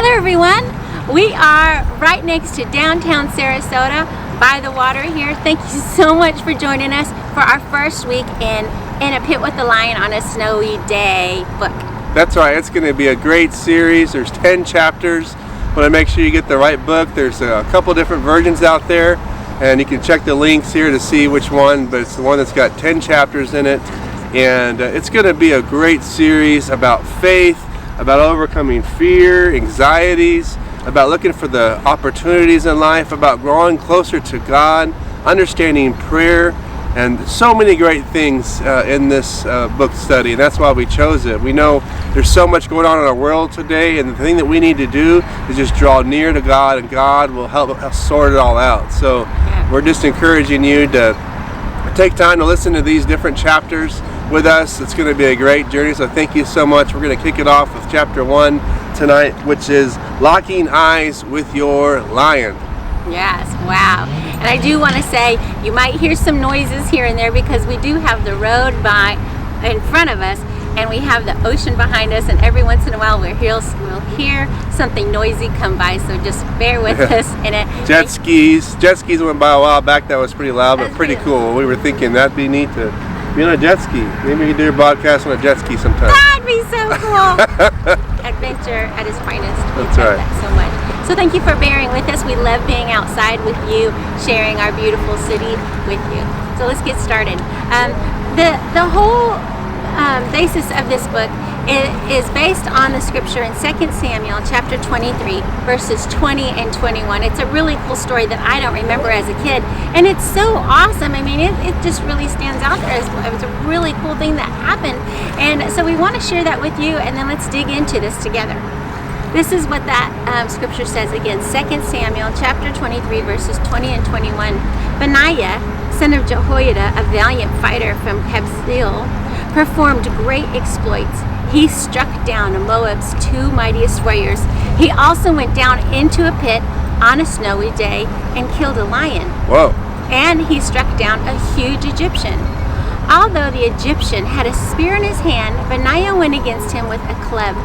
Hello everyone, we are right next to downtown Sarasota by the water here. Thank you so much for joining us for our first week in A Pit with the Lion on a Snowy Day book. That's right, it's going to be a great series. There's 10 chapters. Want to make sure you get the right book. There's a couple different versions out there, and you can check the links here to see which one, but it's the one that's got 10 chapters in it. And it's going to be a great series about faith, about overcoming fear, anxieties, about looking for the opportunities in life, about growing closer to God, understanding prayer, and so many great things in this book study, and that's why we chose it. We know there's so much going on in our world today, and the thing that we need to do is just draw near to God, and God will help us sort it all out. So we're just encouraging you to take time to listen to these different chapters with us. It's going to be a great journey, so thank you so much. We're going to kick it off with chapter 1 tonight, which is Locking Eyes with Your Lion. Yes, wow. And I do want to say, you might hear some noises here and there because we do have the road in front of us, and we have the ocean behind us, and every once in a while we'll hear something noisy come by, so just bear with us in it. Jet skis went by a while back. That was pretty loud, but pretty cool. We were thinking that'd be neat to be on a jet ski. Maybe you could do your podcast on a jet ski sometime. That'd be so cool. Adventure at its finest. That's right. That so much. So thank you for bearing with us. We love being outside with you, sharing our beautiful city with you. So let's get started. The whole basis of this book is based on the scripture in 2 Samuel chapter 23 verses 20 and 21. It's a really cool story that I don't remember as a kid, and it's so awesome. I mean, it just really stands out there. It was a really cool thing that happened, and so we want to share that with you, and then let's dig into this together. This is what that scripture says again, 2 Samuel chapter 23 verses 20 and 21. Benaiah, son of Jehoiada, a valiant fighter from Kabzeel, performed great exploits. He struck down Moab's 2 mightiest warriors. He also went down into a pit on a snowy day and killed a lion. Whoa. And he struck down a huge Egyptian. Although the Egyptian had a spear in his hand, Benaiah went against him with a club.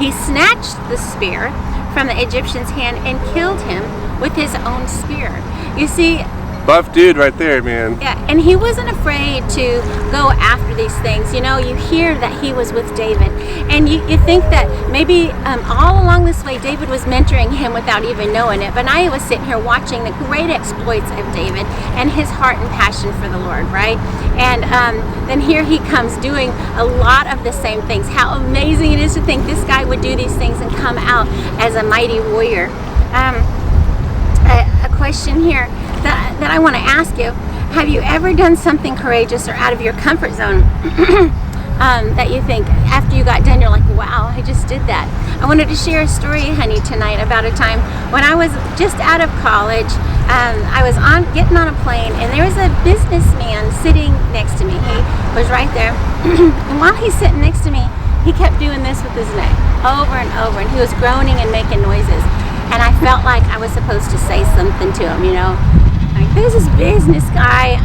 He snatched the spear from the Egyptian's hand and killed him with his own spear. You see, buff dude right there, man. Yeah, and he wasn't afraid to go after these things. You know, you hear that he was with David, and you think that maybe all along this way David was mentoring him without even knowing it. Benaiah was sitting here watching the great exploits of David and his heart and passion for the Lord, right? And then here he comes doing a lot of the same things. How amazing it is to think this guy would do these things and come out as a mighty warrior. A question here that I want to ask you: have you ever done something courageous or out of your comfort zone that you think after you got done you're like, wow, I just did that? I wanted to share a story, honey, tonight about a time when I was just out of college. I was getting on a plane, and there was a businessman sitting next to me. He was right there, and while he's sitting next to me, he kept doing this with his neck over and over, and he was groaning and making noises. And I felt like I was supposed to say something to him, you know. Like, there's this business guy.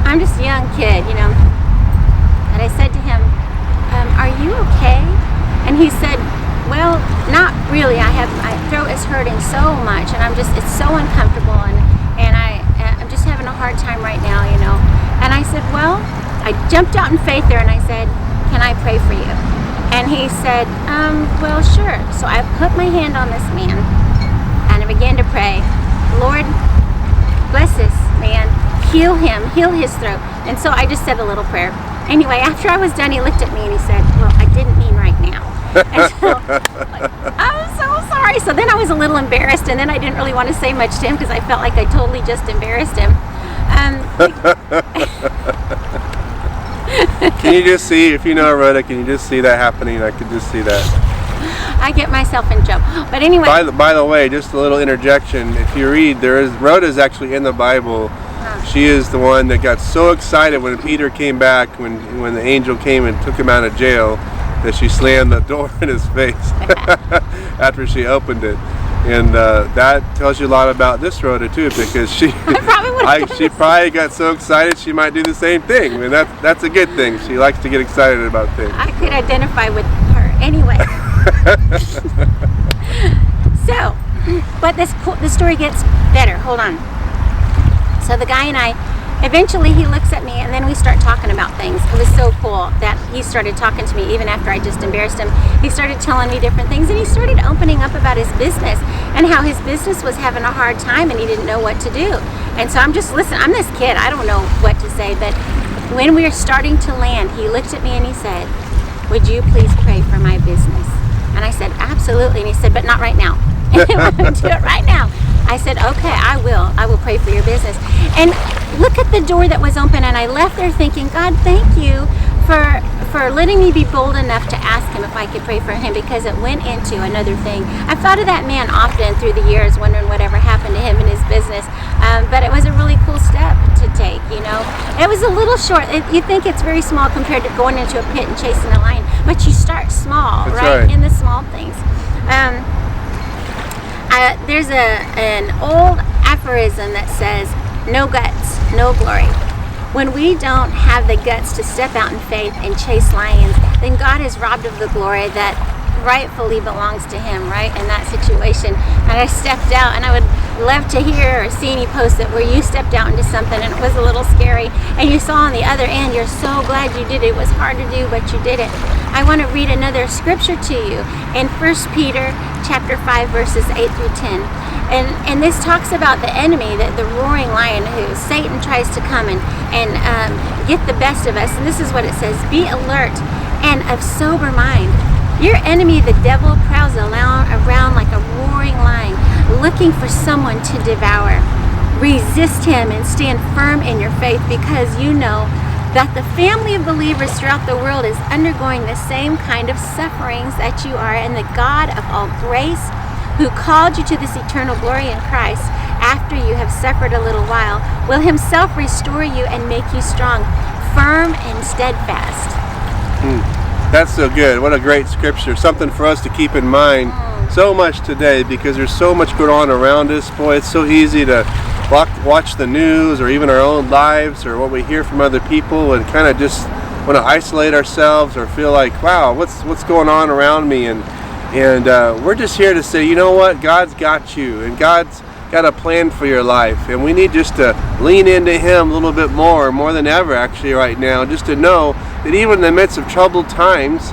I'm just a young kid, you know. And I said to him, are you okay? And he said, well, not really. My throat is hurting so much, and it's so uncomfortable, and I'm just having a hard time right now, you know. And I said, well, I jumped out in faith there, and I said, can I pray for you? And he said, well, sure. So I put my hand on this man, and I began to pray, Lord, bless this man, heal him, heal his throat. And so I just said a little prayer. Anyway, after I was done, he looked at me and he said, well, I didn't mean right now. And so, I'm so sorry. So then I was a little embarrassed, and then I didn't really want to say much to him because I felt like I totally just embarrassed him. Can you just see, if you know Rhoda, can you just see that happening? I could just see that. I get myself in trouble. But anyway. By the way, just a little interjection. If you read, Rhoda's actually in the Bible. She is the one that got so excited when Peter came back, when the angel came and took him out of jail, that she slammed the door in his face after she opened it. And that tells you a lot about this Rhoda too, because she probably got so excited she might do the same thing. I mean, that's a good thing. She likes to get excited about things. I could identify with her anyway. But the story gets better. Hold on. So the guy and I, eventually he looks at me, and then we start talking about things. It was so cool that he started talking to me even after I just embarrassed him. He started telling me different things, and he started opening up about his business and how his business was having a hard time and he didn't know what to do. And so I'm just listening. I'm this kid. I don't know what to say. But when we were starting to land, he looked at me and he said, "Would you please pray for my business?" And I said, "Absolutely." And he said, "But not right now." Do it right now. I said, "Okay, I will. I will pray for your business." And look at the door that was open, and I left there thinking, God, thank you for letting me be bold enough to ask him if I could pray for him, because it went into another thing. I've thought of that man often through the years, wondering whatever happened to him in his business. But it was a really cool step to take, you know. It was a little short. You think it's very small compared to going into a pit and chasing a lion, but you start small, right? In the small things. There's an old aphorism that says, "No guts, no glory." When we don't have the guts to step out in faith and chase lions, then God is robbed of the glory that rightfully belongs to him, right, in that situation. And I stepped out, and I would love to hear or see any posts that where you stepped out into something and it was a little scary, and you saw on the other end, you're so glad you did it. It was hard to do, but you did it. I want to read another scripture to you in 1 Peter chapter 5, verses 8 through 10. And this talks about the enemy, the roaring lion, who Satan tries to come and get the best of us. And this is what it says: "Be alert and of sober mind. Your enemy, the devil, prowls around like a roaring lion, looking for someone to devour. Resist him and stand firm in your faith, because you know that the family of believers throughout the world is undergoing the same kind of sufferings that you are, and the God of all grace, who called you to this eternal glory in Christ, after you have suffered a little while, will himself restore you and make you strong, firm and steadfast." That's so good. What a great scripture. Something for us to keep in mind so much today, because there's so much going on around us. Boy, it's so easy to watch the news or even our own lives or what we hear from other people and kind of just want to isolate ourselves or feel like, wow, what's going on around me? And we're just here to say, you know what? God's got you, and God's got a plan for your life, and we need just to lean into him a little bit more than ever actually right now, just to know that even in the midst of troubled times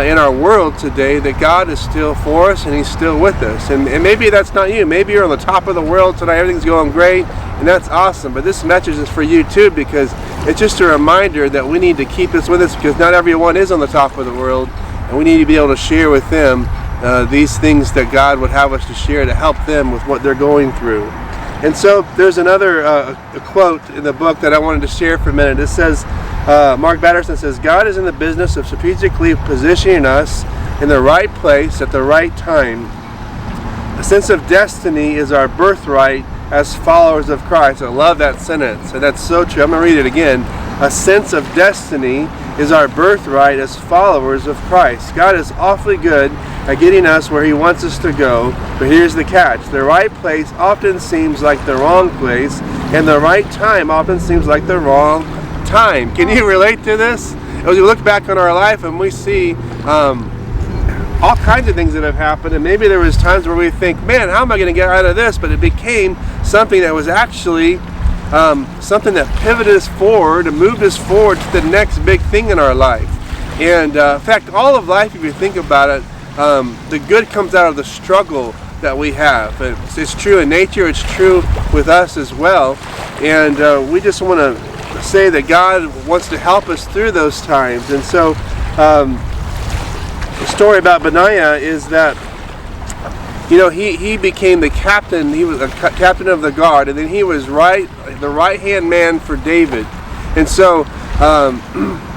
in our world today, that God is still for us and he's still with us. And maybe that's not you. Maybe you're on the top of the world tonight, everything's going great, and that's awesome. But this message is for you too, because it's just a reminder that we need to keep this with us, because not everyone is on the top of the world, and we need to be able to share with them these things that God would have us to share to help them with what they're going through. And so there's another a quote in the book that I wanted to share for a minute. It says, Mark Batterson says, "God is in the business of strategically positioning us in the right place at the right time. A sense of destiny is our birthright as followers of Christ." I love that sentence, and that's so true. I'm going to read it again. A sense of destiny is our birthright as followers of Christ. God is awfully good at getting us where he wants us to go, but here's the catch. The right place often seems like the wrong place, and the right time often seems like the wrong time. Can you relate to this? As we look back on our life and we see all kinds of things that have happened, and maybe there was times where we think, man, how am I going to get out of this? But it became something that was actually something that pivoted us forward and moved us forward to the next big thing in our life. And in fact, all of life, if you think about it, the good comes out of the struggle that we have. It's true in nature, it's true with us as well. And we just want to say that God wants to help us through those times. And so the story about Benaiah is that, you know, he became the captain. He was a captain of the guard, and then he was the right-hand man for David. And so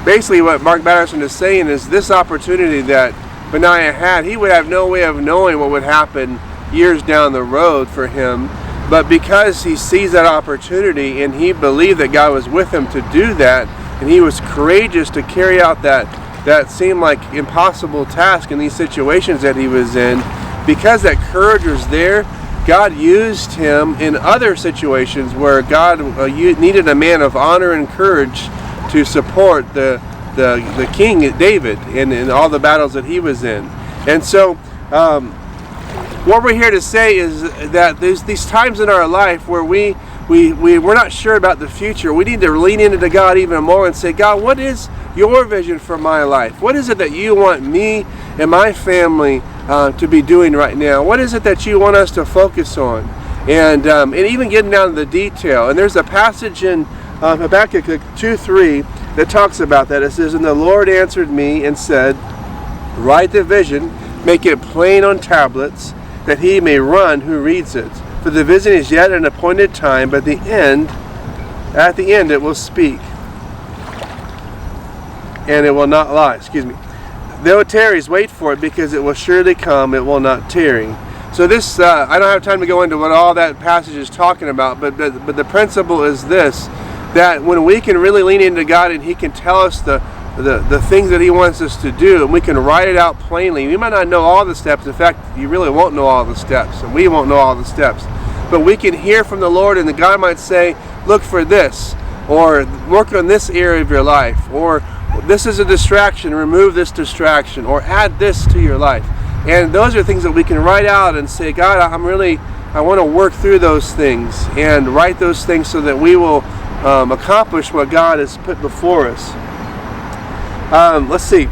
basically what Mark Batterson is saying is this opportunity that Benaiah had, he would have no way of knowing what would happen years down the road for him. But because he sees that opportunity and he believed that God was with him to do that, and he was courageous to carry out that seemed like impossible task in these situations that he was in, because that courage was there, God used him in other situations where God needed a man of honor and courage to support the King David in all the battles that he was in. And so what we're here to say is that there's these times in our life where we're not sure about the future. We need to lean into God even more and say, God, what is your vision for my life? What is it that you want me and my family to be doing right now? What is it that you want us to focus on? And even getting down to the detail. And there's a passage in Habakkuk 2:3 that talks about that. It says, and the Lord answered me and said, write the vision, make it plain on tablets, that he may run who reads it. For the vision is yet an appointed time, but at the end it will speak, and it will not lie. Excuse me. Though it tarries, wait for it, because it will surely come, it will not tarry. So this, I don't have time to go into what all that passage is talking about, but the principle is this, that when we can really lean into God and he can tell us the things that he wants us to do, and we can write it out plainly. We might not know all the steps. In fact, you really won't know all the steps, and we won't know all the steps. But we can hear from the Lord, and the God might say, look for this, or work on this area of your life, or this is a distraction, remove this distraction, or add this to your life. And those are things that we can write out and say, God, I want to work through those things and write those things so that we will accomplish what God has put before us. Let's see.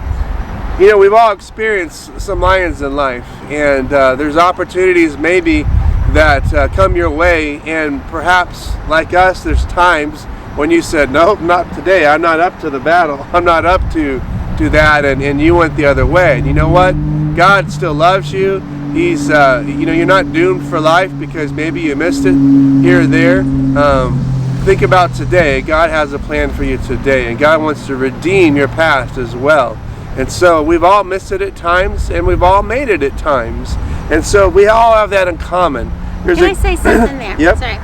We've all experienced some lions in life, and there's opportunities maybe that come your way, and perhaps like us, there's times when you said, nope, not today. I'm not up to the battle. I'm not up to that, and you went the other way. And you know what? God still loves you. He's, you're not doomed for life because maybe you missed it here or there. Think about today. God has a plan for you today, and God wants to redeem your past as well. And so we've all missed it at times, and we've all made it at times. And so we all have that in common. Can I say something there? Yep. Sorry.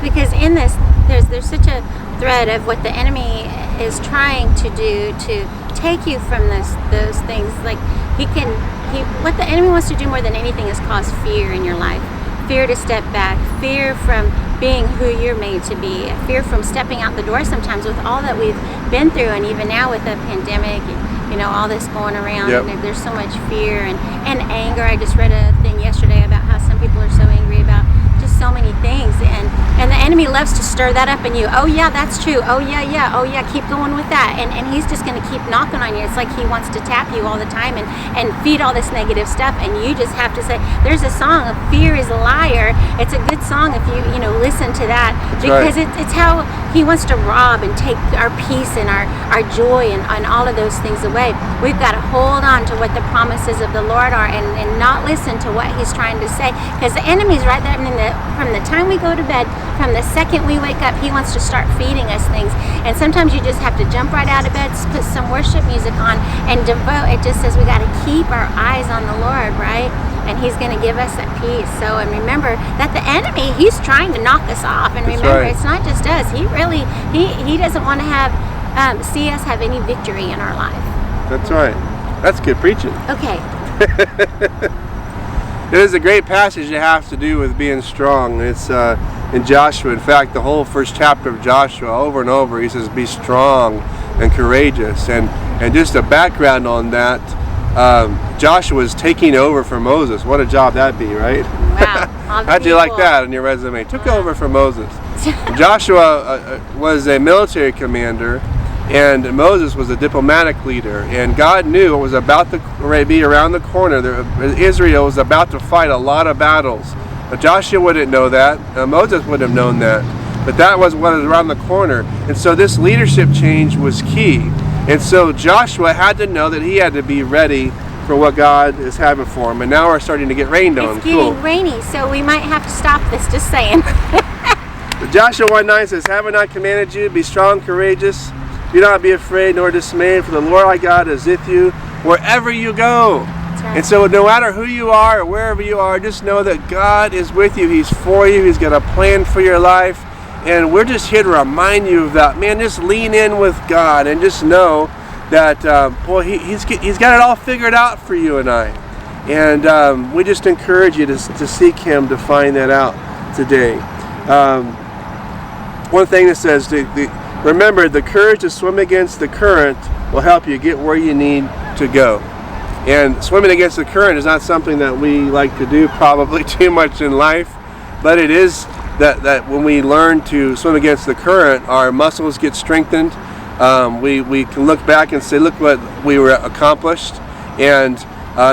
Because in this, there's such a thread of what the enemy is trying to do to take you from those things. Like what the enemy wants to do more than anything is cause fear in your life. Fear to step back, fear from being who you're made to be, fear from stepping out the door sometimes with all that we've been through, and even now with the pandemic, all this going around. Yep. And there's so much fear and anger. I just read a thing yesterday about how some people are so angry about just so many things, and the enemy loves to stir that up in you. Oh yeah, that's true. Oh yeah, oh yeah, keep going with that, and he's just going to keep knocking on you. It's like he wants to tap you all the time and feed all this negative stuff, and you just have to say, there's a song, fear is a liar. It's a good song if you listen to that. That's because right. it's how he wants to rob and take our peace and our joy and all of those things away. We've got to hold on to what the promises of the Lord are, and not listen to what he's trying to say, because the enemy's right there. From the time we go to bed, from the second we wake up, he wants to start feeding us things. And sometimes you just have to jump right out of bed, put some worship music on, and devote. It just says we got to keep our eyes on the Lord, right? And he's going to give us that peace. So, and remember that the enemy, he's trying to knock us off. And remember, right. It's not just us. He doesn't want to see us have any victory in our life. That's right. That's good preaching. Okay. It is a great passage that has to do with being strong. It's in Joshua. In fact, the whole first chapter of Joshua, over and over, he says, be strong and courageous. And just a background on that, Joshua is taking over for Moses. What a job that'd be, right? Wow. How'd you like that on your resume? Took over for Moses. Joshua was a military commander, and Moses was a diplomatic leader, and God knew what was about to be around the corner. Israel was about to fight a lot of battles. But Joshua wouldn't know that. Moses would have known that. But that was what was around the corner. And so this leadership change was key. And so Joshua had to know that he had to be ready for what God is having for him. And now we're starting to get rained on. It's getting rainy, so we might have to stop this, just saying. Joshua 1:9 says, have I not commanded you, be strong, courageous? Do not be afraid nor dismayed, for the Lord our God is with you wherever you go. Right. And so no matter who you are or wherever you are, just know that God is with you. He's for you. He's got a plan for your life. And we're just here to remind you of that. Man, just lean in with God and just know that, He's got it all figured out for you and I. And we just encourage you to seek Him to find that out today. One thing that says, remember, the courage to swim against the current will help you get where you need to go. And swimming against the current is not something that we like to do probably too much in life, but it is that when we learn to swim against the current, our muscles get strengthened. We can look back and say, look what we were accomplished. And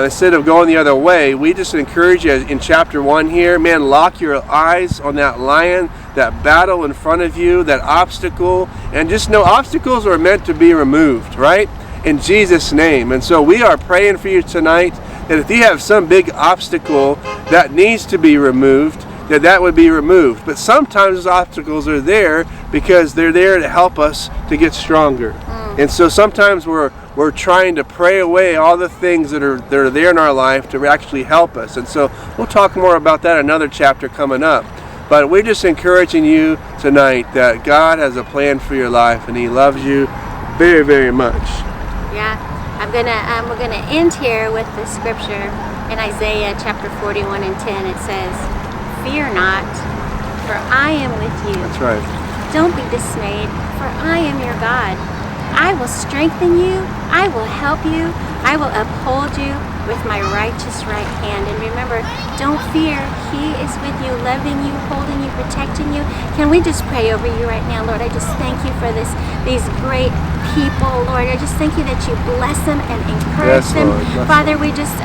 instead of going the other way, we just encourage you in chapter 1 here, man, lock your eyes on that lion, that battle in front of you, that obstacle, and just know obstacles are meant to be removed, right? In Jesus' name. And so we are praying for you tonight that if you have some big obstacle that needs to be removed, that would be removed. But sometimes those obstacles are there because they're there to help us to get stronger. And so sometimes we're trying to pray away all the things that are there in our life to actually help us. And so we'll talk more about that in another chapter coming up. But we're just encouraging you tonight that God has a plan for your life and He loves you very, very much. Yeah, we're gonna end here with the scripture in Isaiah chapter 41 and 10. It says, "Fear not, for I am with you. That's right. Don't be dismayed, for I am your God. I will strengthen you, I will help you, I will uphold you with my righteous right hand." And remember, don't fear, He is with you, loving you, holding you, protecting you. Can we just pray over you right now? Lord, I just thank you for these great people, Lord. I just thank you that you bless them and encourage them. Lord, Father, we just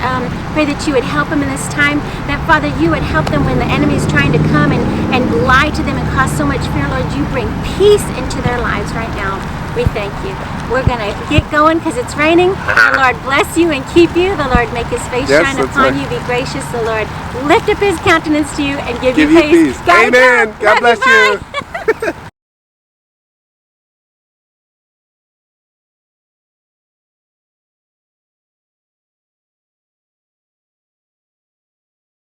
pray that you would help them in this time, that Father, you would help them when the enemy is trying to come and lie to them and cause so much fear. Lord, you bring peace into their lives right now. We thank you. We're going to get going because it's raining. The Lord bless you and keep you. The Lord make His face shine upon you, be gracious. The Lord lift up His countenance to you and give you peace. Amen. God bless you.